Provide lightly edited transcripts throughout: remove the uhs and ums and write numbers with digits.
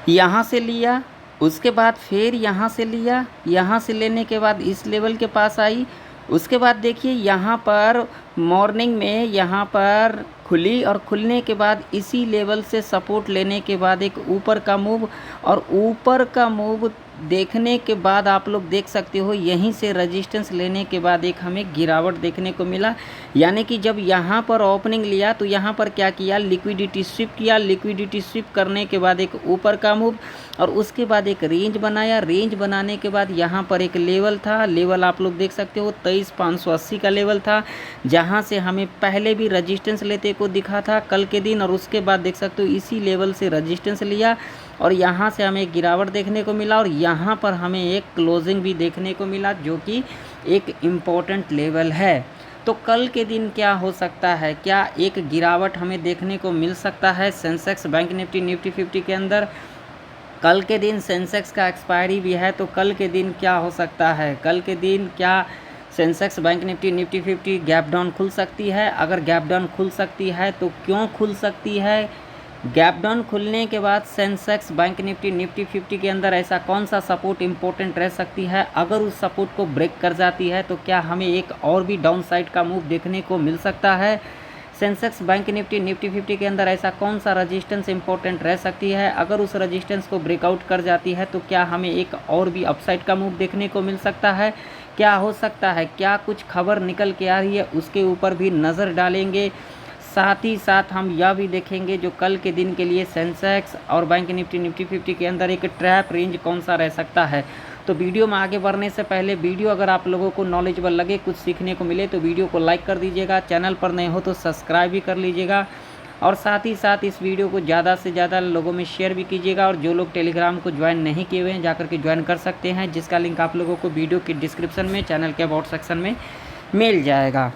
यहाँ से लिया, उसके बाद फिर यहाँ से लिया, यहाँ से लेने के बाद इस लेवल के पास आई, उसके बाद देखिए यहाँ पर मॉर्निंग में यहाँ पर खुली और खुलने के बाद इसी लेवल से सपोर्ट लेने के बाद एक ऊपर का मूव, और ऊपर का मूव देखने के बाद आप लोग देख सकते हो यहीं से रेजिस्टेंस लेने के बाद एक हमें गिरावट देखने को मिला। यानी कि जब यहाँ पर ओपनिंग लिया तो यहाँ पर क्या किया, लिक्विडिटी स्विप किया, लिक्विडिटी स्विप करने के बाद एक ऊपर का मूव और उसके बाद एक रेंज बनाया। रेंज बनाने के बाद यहाँ पर एक लेवल था, लेवल आप लोग देख सकते हो 23,580 का लेवल था, जहाँ से हमें पहले भी रजिस्टेंस लेते को दिखा था कल के दिन, और उसके बाद देख सकते हो इसी लेवल से रजिस्टेंस लिया और यहाँ से हमें गिरावट देखने को मिला और यहाँ पर हमें एक क्लोजिंग भी देखने को मिला जो कि एक इम्पोर्टेंट लेवल है। तो कल के दिन क्या हो सकता है, क्या एक गिरावट हमें देखने को मिल सकता है सेंसेक्स, बैंक निफ्टी, निफ्टी 50 के अंदर। कल के दिन सेंसेक्स का एक्सपायरी भी है, तो कल के दिन क्या हो सकता है, कल के दिन क्या Sensex, bank Nifty, Nifty 50 gap down खुल सकती है। अगर गैप डाउन खुल सकती है तो क्यों खुल सकती है, गैप डाउन खुलने के बाद सेंसेक्स, बैंक निफ्टी, निफ्टी 50 के अंदर ऐसा कौन सा सपोर्ट इंपॉर्टेंट रह सकती है, अगर उस सपोर्ट को ब्रेक कर जाती है तो क्या हमें एक और भी डाउन साइड का मूव देखने को मिल सकता है। सेंसेक्स, बैंक निफ्टी, निफ्टी 50 के अंदर ऐसा कौन सा रजिस्टेंस इंपॉर्टेंट रह सकती है, अगर उस रजिस्टेंस को ब्रेकआउट कर जाती है तो क्या हमें एक और भी अपसाइड का मूव देखने को मिल सकता है। क्या हो सकता है, क्या कुछ खबर निकल के आ रही है, उसके ऊपर भी नज़र डालेंगे। साथ ही साथ हम यह भी देखेंगे जो कल के दिन के लिए सेंसेक्स और बैंक निफ्टी, निफ्टी 50 के अंदर एक ट्रैप रेंज कौन सा रह सकता है। तो वीडियो में आगे बढ़ने से पहले वीडियो अगर आप लोगों को नॉलेजेबल लगे, कुछ सीखने को मिले तो वीडियो को लाइक कर दीजिएगा, चैनल पर नए हो तो सब्सक्राइब भी कर लीजिएगा और साथ ही साथ इस वीडियो को ज़्यादा से ज़्यादा लोगों में शेयर भी कीजिएगा। और जो लोग टेलीग्राम को ज्वाइन नहीं किए हुए हैं जाकर के ज्वाइन कर सकते हैं, जिसका लिंक आप लोगों को वीडियो की डिस्क्रिप्शन में, चैनल के अबाउट सेक्शन में मिल जाएगा।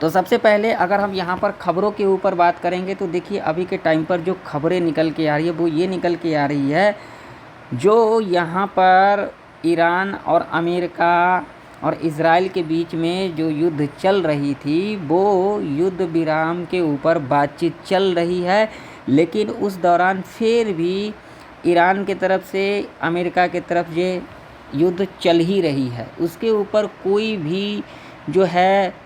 तो सबसे पहले अगर हम यहाँ पर खबरों के ऊपर बात करेंगे तो देखिए अभी के टाइम पर जो खबरें निकल के आ रही है वो ये निकल के आ रही है, जो यहाँ पर ईरान और अमेरिका और इज़राइल के बीच में जो युद्ध चल रही थी वो युद्ध विराम के ऊपर बातचीत चल रही है, लेकिन उस दौरान फिर भी ईरान के तरफ से अमेरिका के तरफ ये युद्ध चल ही रही है, उसके ऊपर कोई भी जो है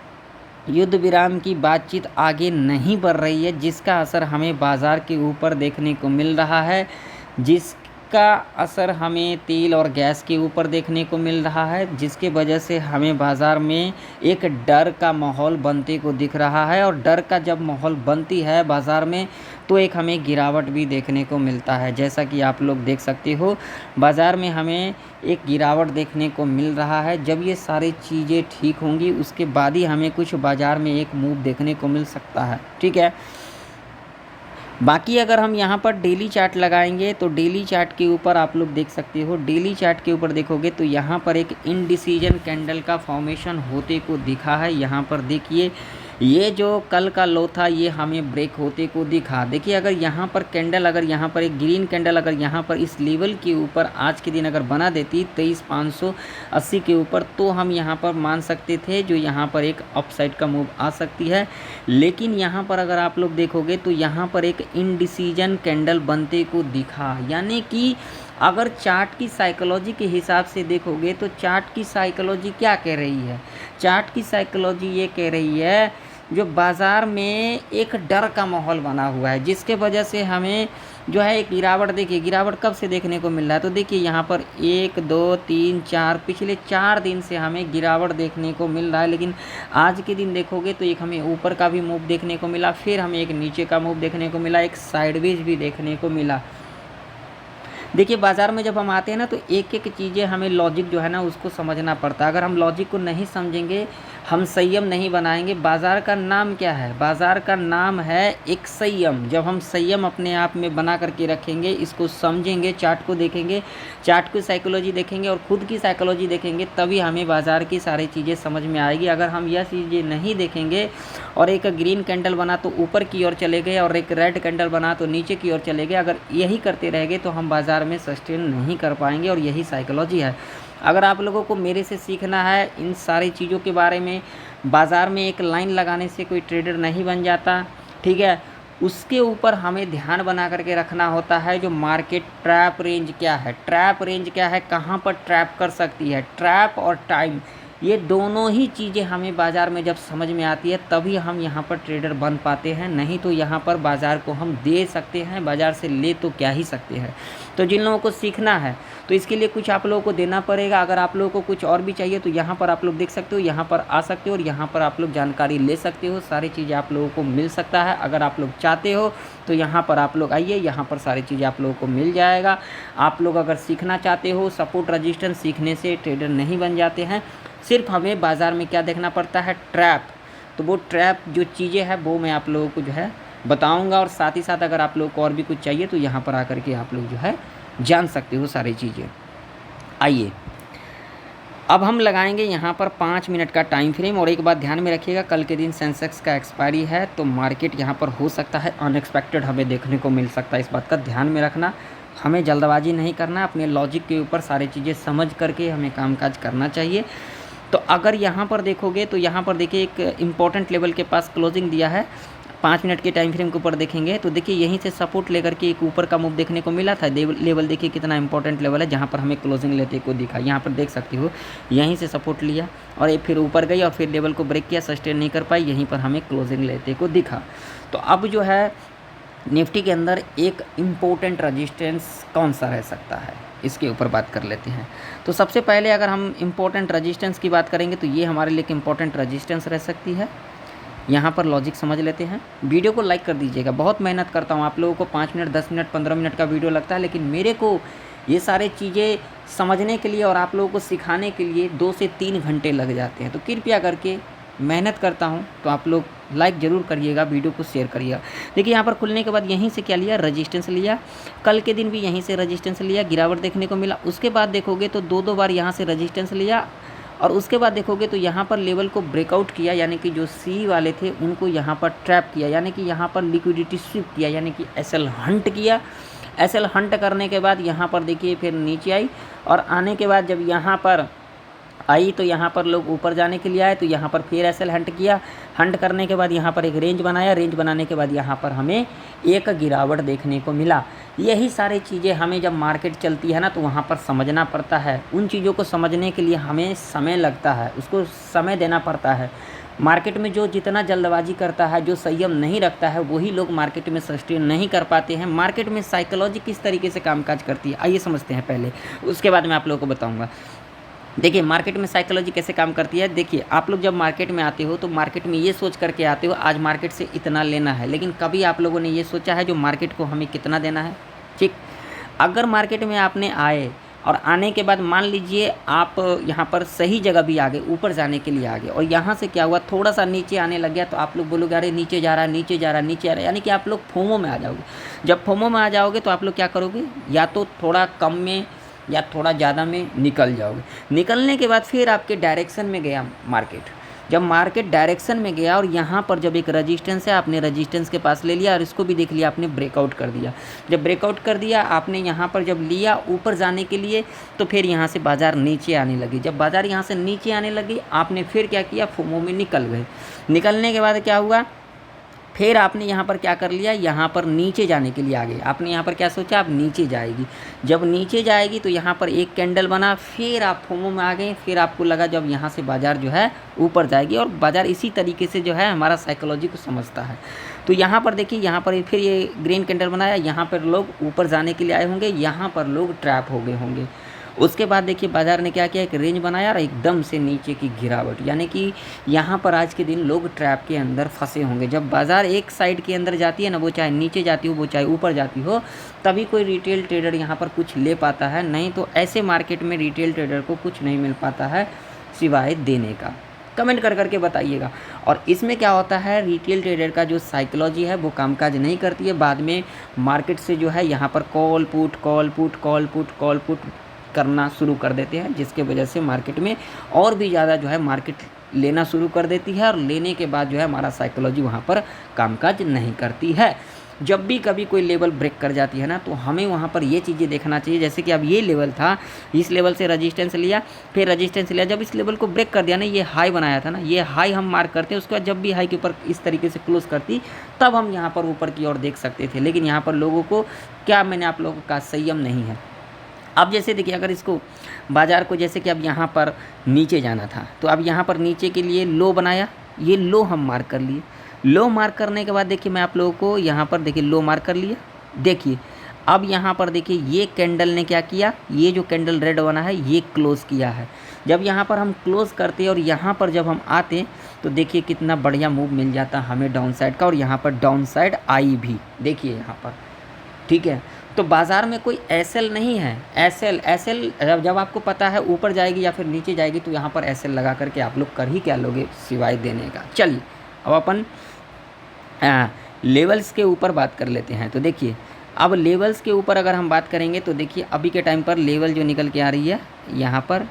युद्ध विराम की बातचीत आगे नहीं बढ़ रही है, जिसका असर हमें बाज़ार के ऊपर देखने को मिल रहा है, जिसका असर हमें तेल और गैस के ऊपर देखने को मिल रहा है, जिसके वजह से हमें बाज़ार में एक डर का माहौल बनते को दिख रहा है। और डर का जब माहौल बनती है बाज़ार में तो एक हमें गिरावट भी देखने को मिलता है। जैसा कि आप लोग देख सकते हो बाज़ार में हमें एक गिरावट देखने को मिल रहा है। जब ये सारी चीज़ें ठीक होंगी उसके बाद ही हमें कुछ बाज़ार में एक मूव देखने को मिल सकता है, ठीक है। बाकी अगर हम यहाँ पर डेली चार्ट लगाएंगे तो डेली चार्ट के ऊपर आप लोग देख सकते हो, डेली चार्ट के ऊपर देखोगे तो यहाँ पर एक इनडिसीजन कैंडल का फॉर्मेशन होते को दिखा है। यहाँ पर देखिए ये जो कल का लो था ये हमें ब्रेक होते को दिखा। देखिए अगर यहाँ पर कैंडल, अगर यहाँ पर एक ग्रीन कैंडल अगर यहाँ पर इस लेवल के ऊपर आज के दिन अगर बना देती 23,580 के ऊपर, तो हम यहाँ पर मान सकते थे जो यहाँ पर एक अपसाइड का मूव आ सकती है। लेकिन यहाँ पर अगर आप लोग देखोगे तो यहाँ पर एक इनडिसीजन कैंडल बनते को दिखा। यानी कि अगर चार्ट की साइकोलॉजी के हिसाब से देखोगे तो चार्ट की साइकोलॉजी क्या कह रही है, चार्ट की साइकोलॉजी ये कह रही है जो बाज़ार में एक डर का माहौल बना हुआ है, जिसके वजह से हमें जो है एक गिरावट, देखिए गिरावट कब से देखने को मिल रहा है, तो देखिए यहाँ पर 1 2 3 4 पिछले 4 दिन से हमें गिरावट देखने को मिल रहा है। लेकिन आज के दिन देखोगे तो एक हमें ऊपर का भी मूव देखने को मिला, फिर हमें एक नीचे का मूव देखने को मिला, एक साइडवेज भी देखने को मिला। देखिए बाज़ार में जब हम आते हैं ना तो एक एक चीज़ें हमें लॉजिक जो है ना उसको समझना पड़ता है। अगर हम लॉजिक को नहीं समझेंगे, हम संयम नहीं बनाएंगे। बाज़ार का नाम क्या है, बाज़ार का नाम है एक संयम। जब हम संयम अपने आप में बना करके रखेंगे, इसको समझेंगे, चार्ट को देखेंगे, चार्ट की साइकोलॉजी देखेंगे और ख़ुद की साइकोलॉजी देखेंगे, तभी हमें बाज़ार की सारी चीज़ें समझ में आएगी। अगर हम यह चीज़ें नहीं देखेंगे और एक ग्रीन कैंडल बना तो ऊपर की ओर चले गए और एक रेड कैंडल बना तो नीचे की ओर चले गए, अगर यही करते रहेंगे तो हम बाज़ार में सस्टेन नहीं कर पाएंगे। और यही साइकोलॉजी है। अगर आप लोगों को मेरे से सीखना है इन सारी चीज़ों के बारे में, बाज़ार में एक लाइन लगाने से कोई ट्रेडर नहीं बन जाता, ठीक है। उसके ऊपर हमें ध्यान बना करके रखना होता है। जो मार्केट ट्रैप रेंज क्या है, ट्रैप रेंज क्या है, कहाँ पर ट्रैप कर सकती है, ट्रैप और टाइम, ये दोनों ही चीज़ें हमें बाज़ार में जब समझ में आती है तभी हम यहाँ पर ट्रेडर बन पाते हैं। नहीं तो यहाँ पर बाज़ार को हम दे सकते हैं, बाज़ार से ले तो क्या ही सकते हैं। तो जिन लोगों को सीखना है तो इसके लिए कुछ आप लोगों को देना पड़ेगा। अगर आप लोगों को कुछ और भी चाहिए तो यहाँ पर आप लोग देख सकते हो, यहाँ पर आ सकते हो और यहाँ पर आप लोग जानकारी ले सकते हो। सारी चीज़ें आप लोगों को मिल सकता है। अगर आप लोग चाहते हो तो यहाँ पर आप लोग आइए, यहाँ पर सारी चीज़ें आप लोगों को मिल जाएगा। आप लोग अगर सीखना चाहते हो, सपोर्ट रजिस्टेंस सीखने से ट्रेडर नहीं बन जाते हैं। सिर्फ हमें बाज़ार में क्या देखना पड़ता है, ट्रैप। तो वो ट्रैप जो चीज़ें हैं वो मैं आप लोगों को जो है बताऊंगा। और साथ ही साथ अगर आप लोगों को और भी कुछ चाहिए तो यहाँ पर आकर के आप लोग जो है जान सकते हो सारी चीज़ें। आइए अब हम लगाएंगे यहाँ पर 5 मिनट का टाइम फ्रेम। और एक बात ध्यान में रखिएगा, कल के दिन सेंसेक्स का एक्सपायरी है तो मार्केट यहाँ पर हो सकता है अनएक्सपेक्टेड हमें देखने को मिल सकता है। इस बात का ध्यान में रखना, हमें जल्दबाजी नहीं करना, अपने लॉजिक के ऊपर सारी चीज़ें समझ करके हमें कामकाज करना चाहिए। तो अगर यहाँ पर देखोगे तो यहाँ पर देखिए एक इम्पॉर्टेंट लेवल के पास क्लोजिंग दिया है। 5 मिनट के टाइम फ्रेम के ऊपर देखेंगे तो देखिए यहीं से सपोर्ट लेकर के एक ऊपर का मूव देखने को मिला था। लेवल देखिए कितना इंपॉर्टेंट लेवल है जहाँ पर हमें क्लोजिंग लेते को दिखा। यहाँ पर देख सकते हो यहीं से सपोर्ट लिया और ये फिर ऊपर गई और फिर लेवल को ब्रेक किया, सस्टेन नहीं कर पाई, यहीं पर हमें क्लोजिंग लेते को दिखा। तो अब जो है निफ्टी के अंदर एक इम्पोर्टेंट रजिस्टेंस कौन सा रह सकता है, इसके ऊपर बात कर लेते हैं। तो सबसे पहले अगर हम इम्पोर्टेंट रजिस्टेंस की बात करेंगे तो ये हमारे लिए एक इम्पोर्टेंट रजिस्टेंस रह सकती है। यहाँ पर लॉजिक समझ लेते हैं। वीडियो को लाइक कर दीजिएगा, बहुत मेहनत करता हूँ। आप लोगों को 5 मिनट 10 मिनट 15 मिनट का वीडियो लगता है, लेकिन मेरे को ये सारे चीज़ें समझने के लिए और आप लोगों को सिखाने के लिए 2 से 3 घंटे लग जाते हैं। तो कृपया करके मेहनत करता हूँ तो आप लोग लाइक ज़रूर करिएगा, वीडियो को शेयर करिएगा। देखिए यहाँ पर खुलने के बाद यहीं से क्या लिया, रजिस्टेंस लिया। कल के दिन भी यहीं से रजिस्टेंस लिया, गिरावट देखने को मिला। उसके बाद देखोगे तो 2 बार यहाँ से रजिस्टेंस लिया और उसके बाद देखोगे तो यहाँ पर लेवल को ब्रेकआउट किया, यानी कि जो सी वाले थे उनको यहाँ पर ट्रैप किया, यानी कि यहाँ पर लिक्विडिटी स्वीप किया, यानी कि एसएल हंट किया। एसएल हंट करने के बाद यहाँ पर देखिए फिर नीचे आई और आने के बाद जब यहाँ पर आई तो यहाँ पर लोग ऊपर जाने के लिए आए तो यहाँ पर फिर एसएल हंट किया। हंट करने के बाद यहाँ पर एक रेंज बनाया, रेंज बनाने के बाद यहाँ पर हमें एक गिरावट देखने को मिला। यही सारी चीज़ें हमें जब मार्केट चलती है ना तो वहाँ पर समझना पड़ता है। उन चीज़ों को समझने के लिए हमें समय लगता है, उसको समय देना पड़ता है। मार्केट में जो जितना जल्दबाजी करता है, जो संयम नहीं रखता है, वही लोग मार्केट में सस्टेन नहीं कर पाते हैं। मार्केट में साइकोलॉजी किस तरीके से कामकाज करती है आइए समझते हैं पहले, उसके बाद मैं आप लोगों को बताऊँगा। देखिए मार्केट में साइकोलॉजी कैसे काम करती है। देखिए आप लोग जब मार्केट में आते हो तो मार्केट में ये सोच करके आते हो आज मार्केट से इतना लेना है, लेकिन कभी आप लोगों ने ये सोचा है जो मार्केट को हमें कितना देना है। ठीक, अगर मार्केट में आपने आए और आने के बाद मान लीजिए आप यहाँ पर सही जगह भी आ गए, ऊपर जाने के लिए आ गए और यहाँ से क्या हुआ थोड़ा सा नीचे आने लग गया तो आप लोग बोलोगे अरे नीचे जा रहा है, नीचे जा रहा है, नीचे आ रहा है, यानी कि आप लोग फोमो में आ जाओगे। जब फोमो में आ जाओगे तो आप लोग क्या करोगे, या तो थोड़ा कम में या थोड़ा ज़्यादा में निकल जाओगे। निकलने के बाद फिर आपके डायरेक्शन में गया मार्केट। जब मार्केट डायरेक्शन में गया और यहाँ पर जब एक रजिस्टेंस है, आपने रजिस्टेंस के पास ले लिया और इसको भी देख लिया, आपने ब्रेकआउट कर दिया। जब ब्रेकआउट कर दिया आपने यहाँ पर जब लिया ऊपर जाने के लिए तो फिर यहाँ से बाज़ार नीचे आने लगी। जब बाज़ार यहाँ से नीचे आने लगी आपने फिर क्या किया, फोमो में निकल गए। निकलने के बाद क्या हुआ, फिर आपने यहाँ पर क्या कर लिया, यहाँ पर नीचे जाने के लिए आ गए। आपने यहाँ पर क्या सोचा, आप नीचे जाएगी। जब नीचे जाएगी तो यहाँ पर एक कैंडल बना, फिर आप फोमो में आ गए। फिर आपको लगा जब यहाँ से बाज़ार जो है ऊपर जाएगी और बाज़ार इसी तरीके से जो है हमारा साइकोलॉजी को समझता है। तो यहाँ पर देखिए यहाँ पर फिर ये ग्रीन कैंडल बनाया, यहाँ पर लोग ऊपर जाने के लिए आए होंगे, यहाँ पर लोग ट्रैप हो गए होंगे। उसके बाद देखिए बाज़ार ने क्या किया, एक रेंज बनाया और एकदम से नीचे की गिरावट, यानी कि यहाँ पर आज के दिन लोग ट्रैप के अंदर फंसे होंगे। जब बाज़ार एक साइड के अंदर जाती है ना, वो चाहे नीचे जाती हो वो चाहे ऊपर जाती हो, तभी कोई रिटेल ट्रेडर यहाँ पर कुछ ले पाता है, नहीं तो ऐसे मार्केट में रिटेल ट्रेडर को कुछ नहीं मिल पाता है सिवाय देने का। कमेंट कर करके बताइएगा। और इसमें क्या होता है, रिटेल ट्रेडर का जो साइकोलॉजी है वो कामकाज नहीं करती है। बाद में मार्केट से जो है यहाँ पर call put call put call put call put करना शुरू कर देते हैं, जिसके वजह से मार्केट में और भी ज़्यादा जो है मार्केट लेना शुरू कर देती है और लेने के बाद जो है हमारा साइकोलॉजी वहाँ पर कामकाज नहीं करती है। जब भी कभी कोई लेवल ब्रेक कर जाती है ना, तो हमें वहाँ पर ये चीज़ें देखना चाहिए। जैसे कि अब ये लेवल था, इस लेवल से रजिस्टेंस लिया, फिर रजिस्टेंस लिया, जब इस लेवल को ब्रेक कर दिया ना, ये हाई बनाया था ना, ये हाई हम मार्क करते हैं। उसके बाद जब भी हाई के ऊपर इस तरीके से क्लोज करती, तब हम यहाँ पर ऊपर की ओर देख सकते थे। लेकिन यहाँ पर लोगों को क्या, मैंने आप लोगों का संयम नहीं है। अब जैसे देखिए, अगर इसको बाज़ार को जैसे कि अब यहाँ पर नीचे जाना था, तो अब यहाँ पर नीचे के लिए लो बनाया, ये लो हम मार्क कर लिए। लो मार्क करने के बाद देखिए, मैं आप लोगों को यहाँ पर देखिए लो मार्क कर लिया। देखिए अब यहाँ पर देखिए, ये कैंडल ने क्या किया, ये जो कैंडल रेड बना है ये क्लोज़ किया है। जब यहाँ पर हम क्लोज़ करते हैं और यहाँ पर जब हम आते तो देखिए कितना बढ़िया मूव मिल जाता हमें डाउन साइड का, और यहाँ पर डाउन साइड आई भी देखिए यहाँ पर, ठीक है। तो बाज़ार में कोई एसएल नहीं है। एसएल जब आपको पता है ऊपर जाएगी या फिर नीचे जाएगी, तो यहाँ पर एसएल लगा करके आप लोग कर ही क्या लोगे सिवाय देने का। चलिए अब अपन लेवल्स के ऊपर बात कर लेते हैं। तो देखिए अब लेवल्स के ऊपर अगर हम बात करेंगे तो देखिए अभी के टाइम पर लेवल जो निकल के आ रही है यहाँ पर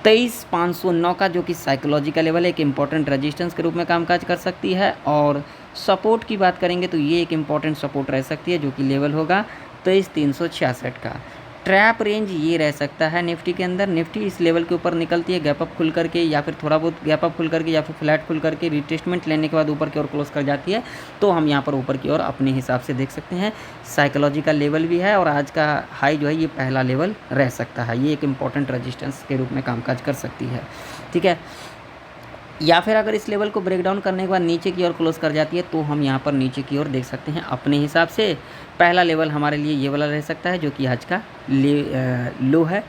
23,509 का, जो कि साइकोलॉजिकल लेवल है, एक इम्पॉर्टेंट रेजिस्टेंस के रूप में कामकाज कर सकती है। और सपोर्ट की बात करेंगे तो ये एक इम्पॉर्टेंट सपोर्ट रह सकती है, जो कि लेवल होगा 23,366 का। ट्रैप रेंज ये रह सकता है निफ्टी के अंदर। निफ्टी इस लेवल के ऊपर निकलती है गैप अप खुल करके, या फिर थोड़ा बहुत गैप अप खुल करके, या फिर फ्लैट खुल करके रिट्रेसमेंट लेने के बाद ऊपर की ओर क्लोज कर जाती है, तो हम यहाँ पर ऊपर की ओर अपने हिसाब से देख सकते हैं। साइकोलॉजिकल लेवल भी है, और आज का हाई जो है ये पहला लेवल रह सकता है। ये एक इम्पॉर्टेंट रजिस्टेंस के रूप में कामकाज कर सकती है, ठीक है। या फिर अगर इस लेवल को ब्रेक डाउन करने के बाद नीचे की ओर क्लोज कर जाती है, तो हम यहाँ पर नीचे की ओर देख सकते हैं अपने हिसाब से। पहला लेवल हमारे लिए ये वाला रह सकता है, जो कि आज का लो है,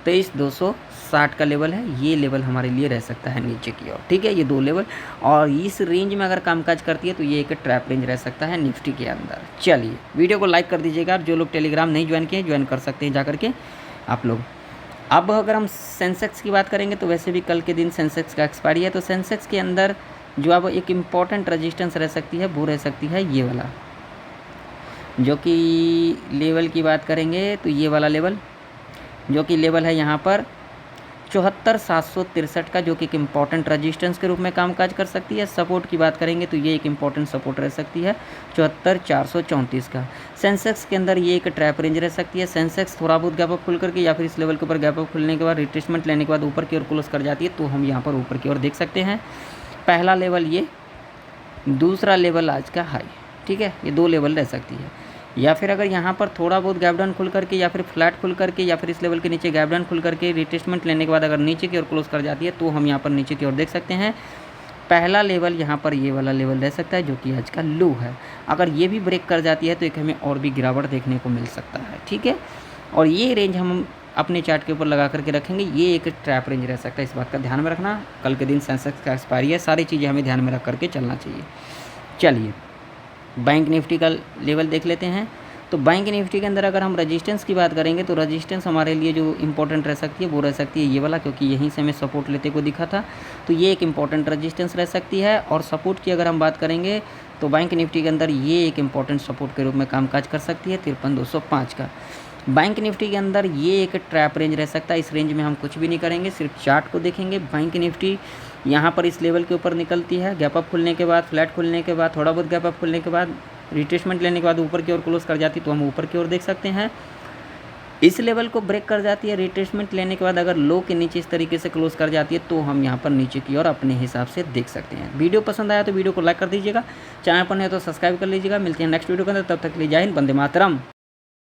23,260 का लेवल है। ये लेवल हमारे लिए रह सकता है नीचे की ओर, ठीक है। ये दो लेवल, और इस रेंज में अगर कामकाज करती है तो ये एक ट्रैप रेंज रह सकता है निफ्टी के अंदर। चलिए वीडियो को लाइक कर दीजिएगा। जो लोग टेलीग्राम नहीं ज्वाइन किए, ज्वाइन कर सकते हैं जा करके आप लोग। अब अगर हम सेंसेक्स की बात करेंगे तो वैसे भी कल के दिन सेंसेक्स का एक्सपायरी है, तो सेंसेक्स के अंदर जो अब एक इम्पॉर्टेंट रेजिस्टेंस रह सकती है वो रह सकती है ये वाला, जो कि लेवल की बात करेंगे तो ये वाला लेवल, जो कि लेवल है यहाँ पर 74,763 का, जो कि एक इम्पॉर्टेंट रेजिस्टेंस के रूप में कामकाज कर सकती है। सपोर्ट की बात करेंगे तो ये एक इम्पॉर्टेंट सपोर्ट रह सकती है 74,434 का। सेंसेक्स के अंदर ये एक ट्रैप रेंज रह सकती है। सेंसेक्स थोड़ा बहुत गैप अप खुल करके, या फिर इस लेवल के ऊपर गैप अप खुलने के बाद रिट्रेसमेंट लेने के बाद ऊपर की ओर क्लोज कर जाती है, तो हम यहाँ पर ऊपर की ओर देख सकते हैं। पहला लेवल ये, दूसरा लेवल आज का हाई, ठीक है। ये दो लेवल रह सकती है। या फिर अगर यहाँ पर थोड़ा बहुत गैप डाउन खुल करके, या फिर फ्लैट खुल करके, या फिर इस लेवल के नीचे गैप डाउन खुल करके रिट्रेसमेंट लेने के बाद अगर नीचे की ओर क्लोज कर जाती है, तो हम यहाँ पर नीचे की ओर देख सकते हैं। पहला लेवल यहाँ पर ये वाला लेवल रह सकता है, जो कि आज का लो है। अगर ये भी ब्रेक कर जाती है तो एक हमें और भी गिरावट देखने को मिल सकता है, ठीक है। और ये रेंज हम अपने चार्ट के ऊपर लगा करके रखेंगे। ये एक ट्रैप रेंज रह सकता है, इस बात का ध्यान में रखना। कल के दिन सेंसेक्स का एक्सपायरी है, सारी चीज़ें हमें ध्यान में रख करके चलना चाहिए। चलिए बैंक निफ्टी का लेवल देख लेते हैं। तो बैंक निफ्टी के अंदर अगर हम रेजिस्टेंस की बात करेंगे तो रेजिस्टेंस हमारे लिए जो इंपॉर्टेंट रह सकती है वो रह सकती है ये वाला, क्योंकि यहीं से हमें सपोर्ट लेते को दिखा था, तो ये एक इंपॉर्टेंट रेजिस्टेंस रह सकती है। और सपोर्ट की अगर हम बात करेंगे तो बैंक निफ्टी के अंदर ये एक इंपॉर्टेंट सपोर्ट के रूप में कामकाज कर सकती है 53,205 का। बैंक निफ्टी के अंदर ये एक ट्रैप रेंज रह सकता है। इस रेंज में हम कुछ भी नहीं करेंगे, सिर्फ चार्ट को देखेंगे। बैंक निफ्टी यहाँ पर इस लेवल के ऊपर निकलती है, गैप अप खुलने के बाद, फ्लैट खुलने के बाद, थोड़ा बहुत गैप अप खुलने के बाद, रिट्रेसमेंट लेने के बाद ऊपर की ओर क्लोज कर जाती है, तो हम ऊपर की ओर देख सकते हैं। इस लेवल को ब्रेक कर जाती है, रिट्रेसमेंट लेने के बाद अगर लो के नीचे इस तरीके से क्लोज कर जाती है, तो हम यहाँ पर नीचे की ओर अपने हिसाब से देख सकते हैं। वीडियो पसंद आया तो वीडियो को लाइक कर दीजिएगा, चैनल पर नहीं तो सब्सक्राइब कर लीजिएगा। मिलते हैं नेक्स्ट वीडियो के अंदर, तब तक के लिए जय हिंद, वंदे मातरम।